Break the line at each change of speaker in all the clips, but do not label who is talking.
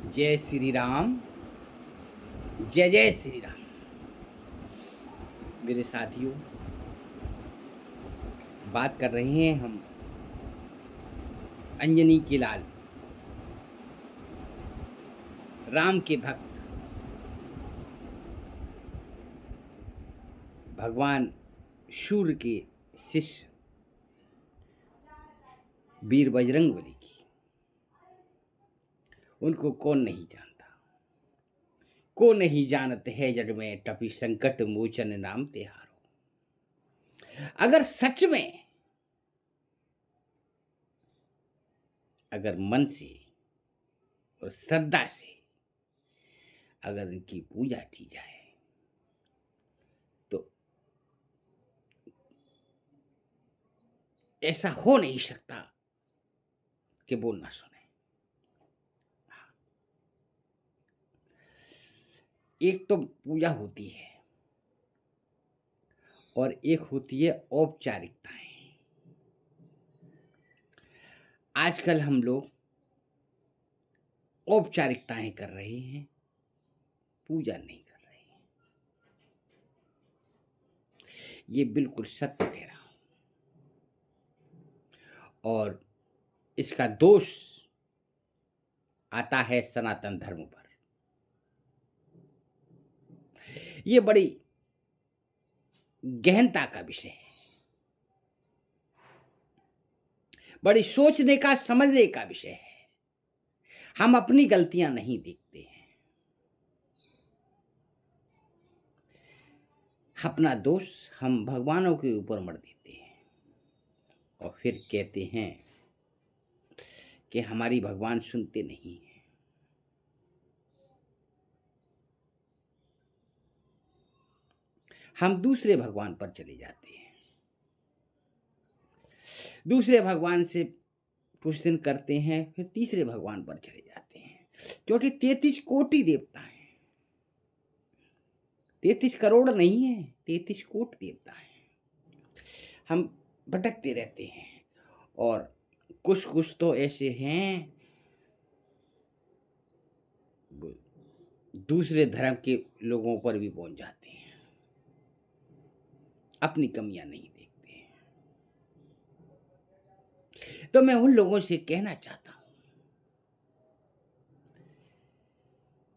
जय श्री राम। जय जय श्री राम। मेरे साथियों, बात कर रहे हैं हम अंजनी के लाल, राम के भक्त, भगवान सूर्य के शिष्य वीर बजरंगबली की। उनको कौन नहीं जानता। को नहीं जानत है जग में, टपी संकट मोचन नाम तिहारो। अगर सच में, अगर मन से और श्रद्धा से अगर इनकी पूजा की जाए तो ऐसा हो नहीं सकता कि वो ना सुने। एक तो पूजा होती है और एक होती है औपचारिकताएं। आजकल हम लोग औपचारिकताएं कर रहे हैं, पूजा नहीं कर रहे हैं। ये बिल्कुल सत्य कह रहा हूं और इसका दोष आता है सनातन धर्म पर। ये बड़ी गहनता का विषय है, बड़ी सोचने का, समझने का विषय है। हम अपनी गलतियां नहीं देखते हैं, अपना दोष हम भगवानों के ऊपर मढ़ देते हैं और फिर कहते हैं कि हमारी भगवान सुनते नहीं हैं। हम दूसरे भगवान पर चले जाते हैं, दूसरे भगवान से कुछ दिन करते हैं, फिर तीसरे भगवान पर चले जाते हैं। क्योंकि 33 कोटि देवता हैं, 33 करोड़ नहीं है, 33 कोटि देवता हैं। हम भटकते रहते हैं और कुछ कुछ तो ऐसे हैं दूसरे धर्म के लोगों पर भी पहुंच जाते हैं, अपनी कमियां नहीं देखते हैं। तो मैं उन लोगों से कहना चाहता हूं,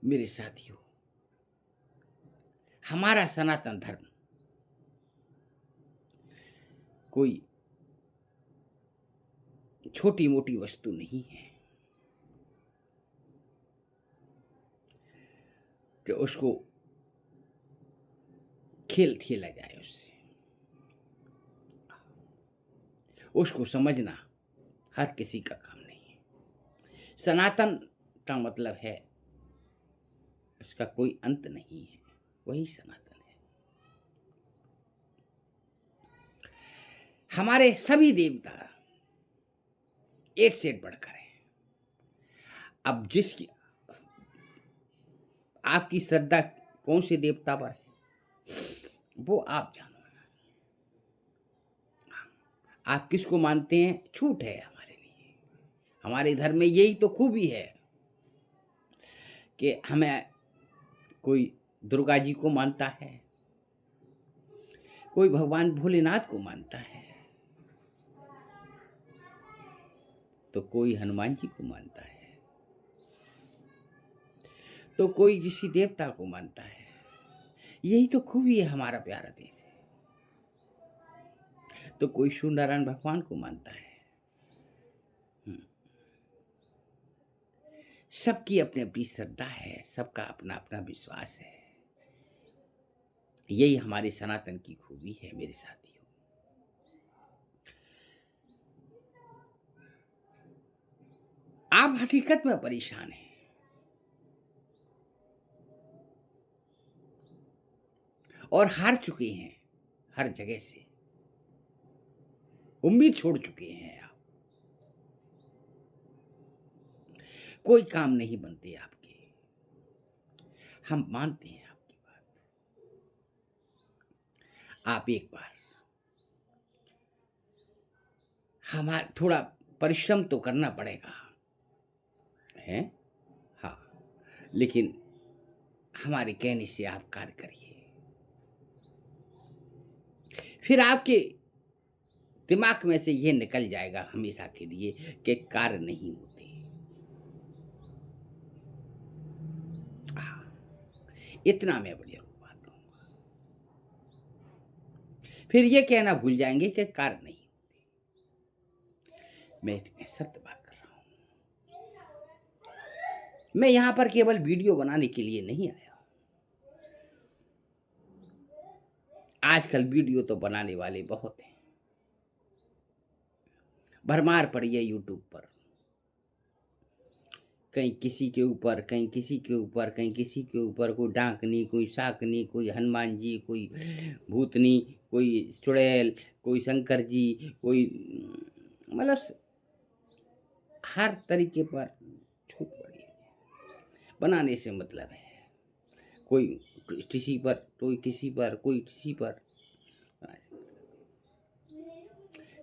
मेरे साथियों, हमारा सनातन धर्म कोई छोटी मोटी वस्तु नहीं है कि उसको खेल खेला जाए उससे। उसको समझना हर किसी का काम नहीं है। सनातन का मतलब है उसका कोई अंत नहीं है, वही सनातन है। हमारे सभी देवता एक से एक बढ़कर है। अब जिसकी आपकी श्रद्धा कौन से देवता पर है वो आप जानो। आप किसको मानते हैं छूट है हमारे लिए। हमारे धर्म में यही तो खूबी है कि हमें कोई दुर्गा जी को मानता है, कोई भगवान भोलेनाथ को मानता है, तो कोई हनुमान जी को मानता है, तो कोई किसी देवता को मानता है। यही तो खूबी है हमारा प्यारा देश है। तो कोई सूर्य नारायण भगवान को मानता है। सबकी अपनी अपनी श्रद्धा है, सबका अपना अपना विश्वास है। यही हमारे सनातन की खूबी है मेरे साथियों। आप हकीकत में परेशान हैं और हार चुके हैं हर जगह से, उम्मीद छोड़ चुके हैं आप। कोई काम नहीं बनते आपके। हम मानते हैं आपकी बात। आप एक बार हमारा थोड़ा परिश्रम तो करना पड़ेगा, है? हाँ, लेकिन हमारे कहने से आप कार्य करिए, फिर आपके दिमाग में से ये निकल जाएगा हमेशा के लिए कि कार्य नहीं होते। हाँ, इतना मैं बढ़िया बात कहूँगा। फिर ये कहना भूल जाएंगे कि कार्य नहीं होते। मैं सत्य बात कर रहा हूँ। मैं यहाँ पर केवल वीडियो बनाने के लिए नहीं आया। आजकल वीडियो तो बनाने वाले बहुत हैं, भरमार पड़ी है यूट्यूब पर। कहीं किसी के ऊपर, कहीं किसी के ऊपर, कहीं किसी के ऊपर, कोई डांकनी, कोई शाकनी, कोई हनुमान जी, कोई भूतनी, कोई चुड़ैल, कोई शंकर जी, कोई मतलब हर तरीके पर छूट पड़ी है। बनाने से मतलब है कोई किसी पर, कोई किसी पर, कोई किसी पर।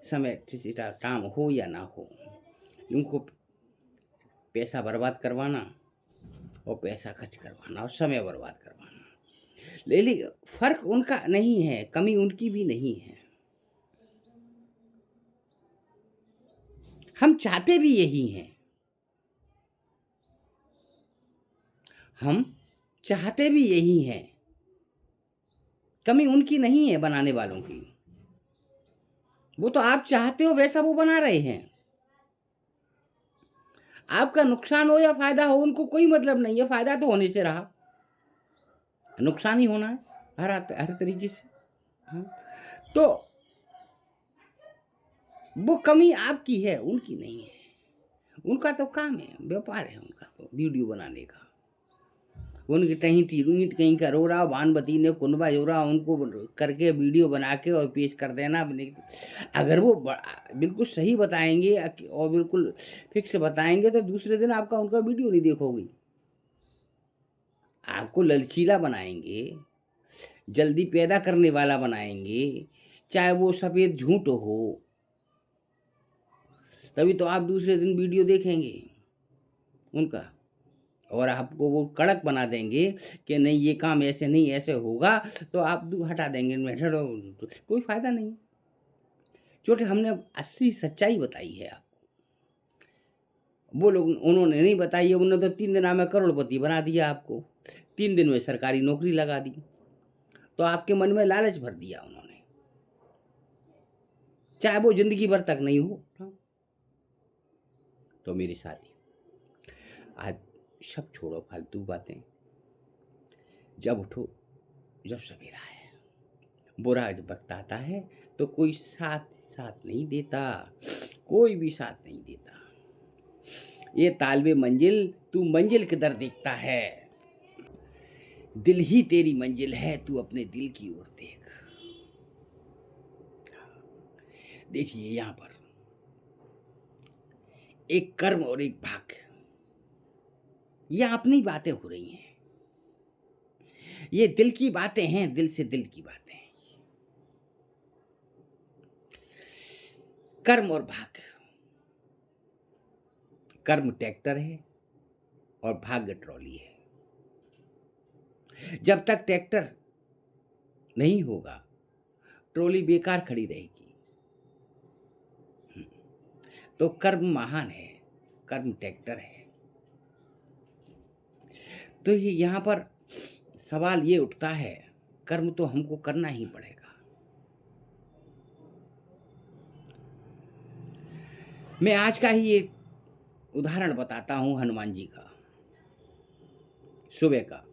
समय किसी का काम हो या ना हो, उनको पैसा बर्बाद करवाना और पैसा खर्च करवाना और समय बर्बाद करवाना, लेकिन फर्क उनका नहीं है, कमी उनकी भी नहीं है। हम चाहते भी यही हैं, हम चाहते भी यही हैं, कमी उनकी नहीं है बनाने वालों की। वो तो आप चाहते हो वैसा वो बना रहे हैं। आपका नुकसान हो या फायदा हो उनको कोई मतलब नहीं है, फायदा तो होने से रहा, नुकसान ही होना है हर तरीके से। हाँ? तो वो कमी आपकी है, उनकी नहीं है। उनका तो काम है, व्यापार है उनका तो वीडियो बनाने का। उनकी कहीं ईंट कहीं का रो रहा, वानवती ने कुनबा जो रहा, उनको करके वीडियो बना के और पेश कर देना। अगर वो बिल्कुल सही बताएंगे और बिल्कुल फिक्स बताएंगे तो दूसरे दिन आपका उनका वीडियो नहीं देखोगे। आपको ललचीला बनाएंगे, जल्दी पैदा करने वाला बनाएंगे, चाहे वो सफ़ेद झूठ हो, तभी तो आप दूसरे दिन वीडियो देखेंगे उनका। और आपको वो कड़क बना देंगे कि नहीं ये काम ऐसे नहीं ऐसे होगा, तो आप हटा देंगे, कोई फायदा नहीं, क्योंकि हमने असली सच्चाई बताई है आपको। वो लोग उन्होंने नहीं बताई है, उन्होंने तो 3 दिन में करोड़पति बना दिया आपको, 3 दिन में सरकारी नौकरी लगा दी, तो आपके मन में लालच भर दिया उन्होंने, चाहे वो जिंदगी भर तक नहीं हो। तो मेरे साथी, आज सब छोड़ो फालतू बातें, जब उठो जब सवेरा है। बुरा जब वक्त आता है तो कोई साथ नहीं देता, कोई भी साथ नहीं देता। ये तालबे मंजिल तू मंजिल किधर देखता है, दिल ही तेरी मंजिल है, तू अपने दिल की ओर देख। देखिए यहाँ पर एक कर्म और एक भाग्य, ये अपनी बातें हो रही हैं, ये दिल की बातें हैं, दिल से दिल की बातें हैं। कर्म और भाग्य, कर्म ट्रैक्टर है और भाग्य ट्रॉली है। जब तक ट्रैक्टर नहीं होगा ट्रॉली बेकार खड़ी रहेगी। तो कर्म महान है, कर्म ट्रैक्टर है। तो ये यहाँ पर सवाल ये उठता है, कर्म तो हमको करना ही पड़ेगा। मैं आज का ही एक उदाहरण बताता हूँ हनुमान जी का। सुबह का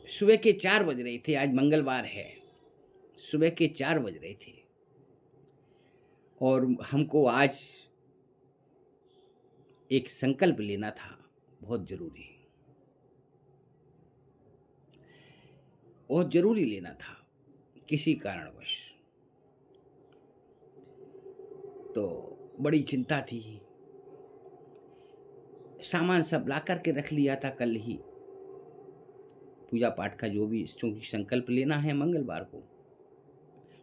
सुबह के 4 बज रहे थे, आज मंगलवार है, सुबह के 4 बज रहे थे और हमको आज एक संकल्प लेना था, बहुत जरूरी लेना था किसी कारणवश। तो बड़ी चिंता थी, सामान सब ला करके रख लिया था कल ही, पूजा पाठ का जो भी, क्योंकि संकल्प लेना है मंगलवार को,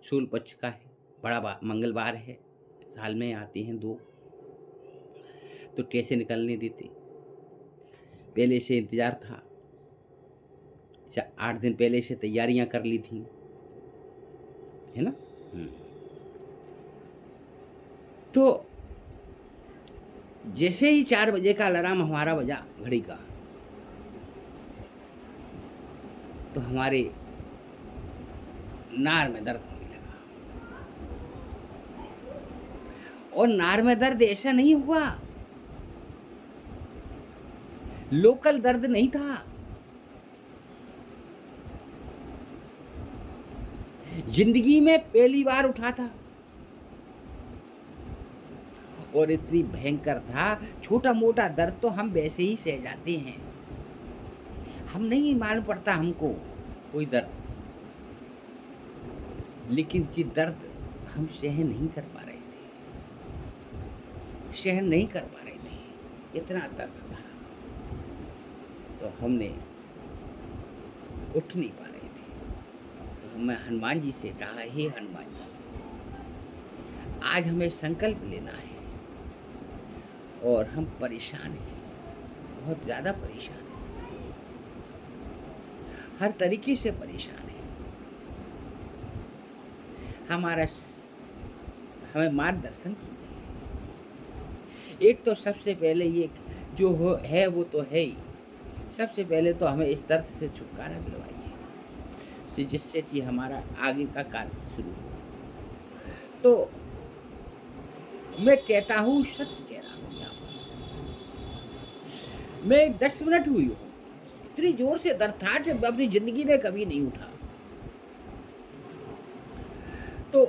शुक्ल पक्ष का है, बड़ा मंगलवार है, साल में आते हैं 2। तो कैसे निकलने देते। पहले से इंतज़ार था, 8 दिन पहले से तैयारियां कर ली थी, है ना। हम्म। तो जैसे ही 4 बजे का अलार्म हमारा बजा घड़ी का, तो हमारे नार में दर्द होने लगा। और नार में दर्द ऐसा नहीं हुआ, लोकल दर्द नहीं था, जिंदगी में पहली बार उठा था और इतनी भयंकर था। छोटा मोटा दर्द तो हम वैसे ही सह जाते हैं, हम नहीं मालूम पड़ता हमको कोई दर्द, लेकिन ये दर्द हम सहन नहीं कर पा रहे थे, सहन नहीं कर पा रहे थे, इतना दर्द था। तो हमने उठ नहीं पा रहे थे, तो मैं हनुमान जी से कहा, हे हनुमान जी, आज हमें संकल्प लेना है और हम परेशान हैं, बहुत ज़्यादा परेशान हैं, हर तरीके से परेशान हैं। हमें मार्गदर्शन कीजिए। एक तो सबसे पहले ये जो है वो तो है ही, सबसे पहले तो हमें इस दर्द से छुटकारा दिलवाइए, जिससे कि हमारा आगे का कार्य शुरू हो। तो मैं कहता हूँ, सत्य कह रहा हूँ, यहाँ मैं 10 मिनट हुई हूँ, इतनी जोर से दर्द था कि अपनी जिंदगी में कभी नहीं उठा। तो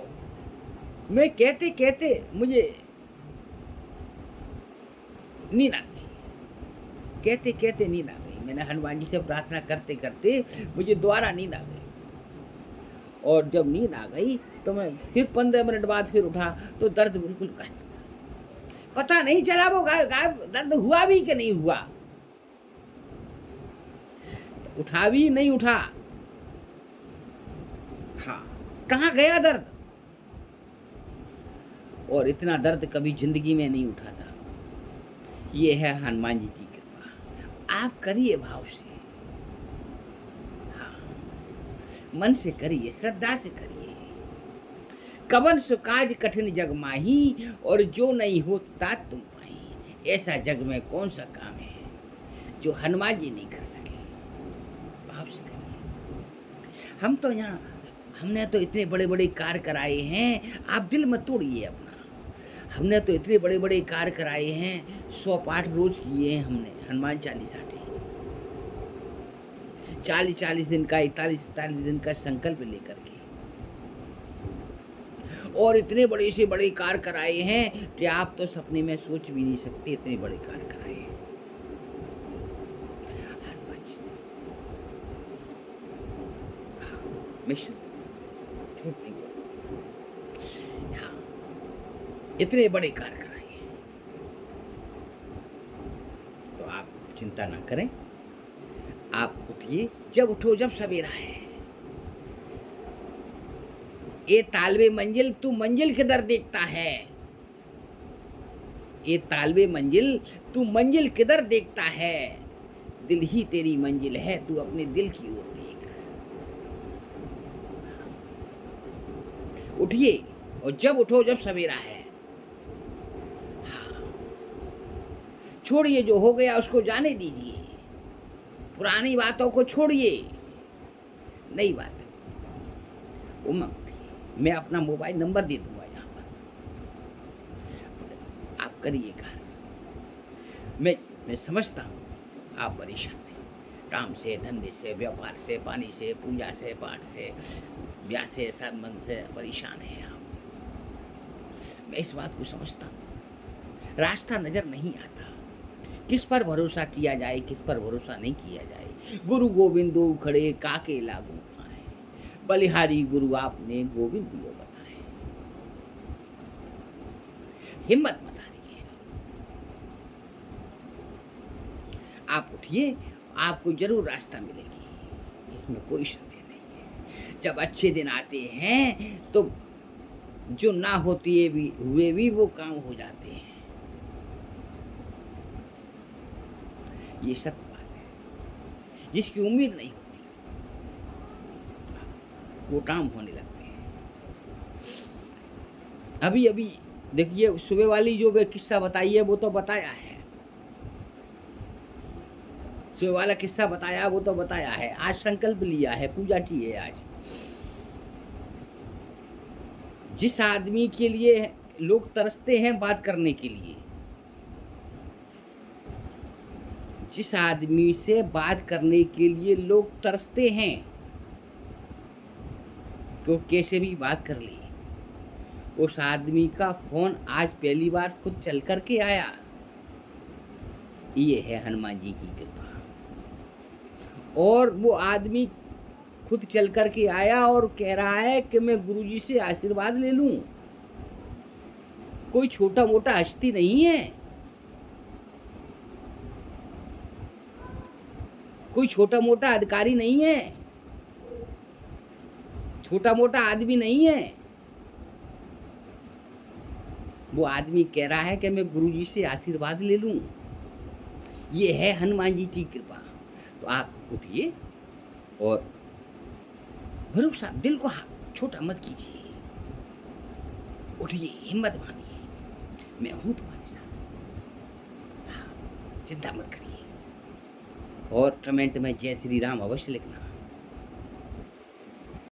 मैं कहते कहते मुझे नींद आ गई, कहते कहते नींद आ गई। मैंने हनुमान जी से प्रार्थना करते करते मुझे दोबारा नींद आ गई, और जब नींद आ गई तो मैं फिर 15 मिनट बाद फिर उठा तो दर्द बिल्कुल गायब, पता नहीं चला वो गायब दर्द हुआ भी कि नहीं हुआ, तो उठा भी नहीं उठा, हाँ कहाँ गया दर्द। और इतना दर्द कभी जिंदगी में नहीं उठा था। ये है हनुमान जी की कृपा। आप करिए भाव से, हाँ मन से करिए, श्रद्धा से करिए। कवन सुकाज कठिन जग माही, और जो नहीं होता तुम पाई। ऐसा जग में कौन सा काम है जो हनुमान जी नहीं कर सके। भाव से करिए। हम तो यहाँ, हमने तो इतने बड़े बड़े कार्य कराए हैं, आप दिल मत तोड़िए अपना। हमने तो इतने बड़े बड़े कार्य कराए हैं, 100 पाठ रोज किए हैं हमने हनुमान चालीसा के, 40-40 दिन का, 41-41 दिन का संकल्प लेकर के, और इतने बड़े से बड़े कार्य कराए हैं कि आप तो सपने में सोच भी नहीं सकते, इतने बड़े कार्य कराए हैं हनुमान जी से। हाँ, मैं झूठ नहीं बोल, हाँ इतने बड़े कार्य कराए हैं। तो आप चिंता ना करें, आप उठिए, जब उठो जब सवेरा है। ये तालबे मंजिल तू मंजिल किधर देखता है, ये तालबे मंजिल तू मंजिल किधर देखता है। दिल ही तेरी मंजिल है, तू अपने दिल की ओर देख। उठिए, और जब उठो जब सवेरा है। हाँ, छोड़िए जो हो गया उसको जाने दीजिए, पुरानी बातों को छोड़िए, नई बात उमंग। मैं अपना मोबाइल नंबर दे दूंगा यहाँ पर, आप करिए कार्य। मैं समझता हूँ आप परेशान हैं, काम से, धंधे से, व्यापार से, पानी से, पूजा से, पाठ से, ब्याह से, संबंध से परेशान हैं आप। मैं इस बात को समझता हूँ। रास्ता नजर नहीं आता, किस पर भरोसा किया जाए, किस पर भरोसा नहीं किया जाए। गुरु गोविंदो खड़े काके लागू, बलिहारी गुरु आपने गोविंद को बताए। हिम्मत मत हारिए, आप उठिए, आपको जरूर रास्ता मिलेगी, इसमें कोई संदेह नहीं है। जब अच्छे दिन आते हैं तो जो ना होती है भी हुए भी वो काम हो जाते हैं। ये सत्य बात है। जिसकी उम्मीद नहीं होती, वो काम होने लगते हैं। अभी अभी देखिए, सुबह वाली जो किस्सा बताई है वो तो बताया है, सुबह वाला किस्सा बताया वो तो बताया है। आज संकल्प लिया है, पूजा की है आज। जिस आदमी के लिए लोग तरसते हैं बात करने के लिए, जिस आदमी से बात करने के लिए लोग तरसते हैं कि वो कैसे भी बात कर ले, उस आदमी का फोन आज पहली बार खुद चल करके आया। ये है हनुमान जी की कृपा। और वो आदमी खुद चल करके आया और कह रहा है कि मैं गुरुजी से आशीर्वाद ले लूं। कोई छोटा मोटा हस्ती नहीं है, कोई छोटा मोटा अधिकारी नहीं है, छोटा मोटा आदमी नहीं है। वो आदमी कह रहा है कि मैं गुरुजी से आशीर्वाद ले लूं। ये है हनुमान जी की कृपा। तो आप उठिए और भरोसा, दिल को छोटा मत कीजिए, उठिए, हिम्मत मांगिए, मैं हूं तुम्हारे साथ। हाँ, चिंता मत करिए। और कमेंट में जय श्री राम अवश्य लिखना।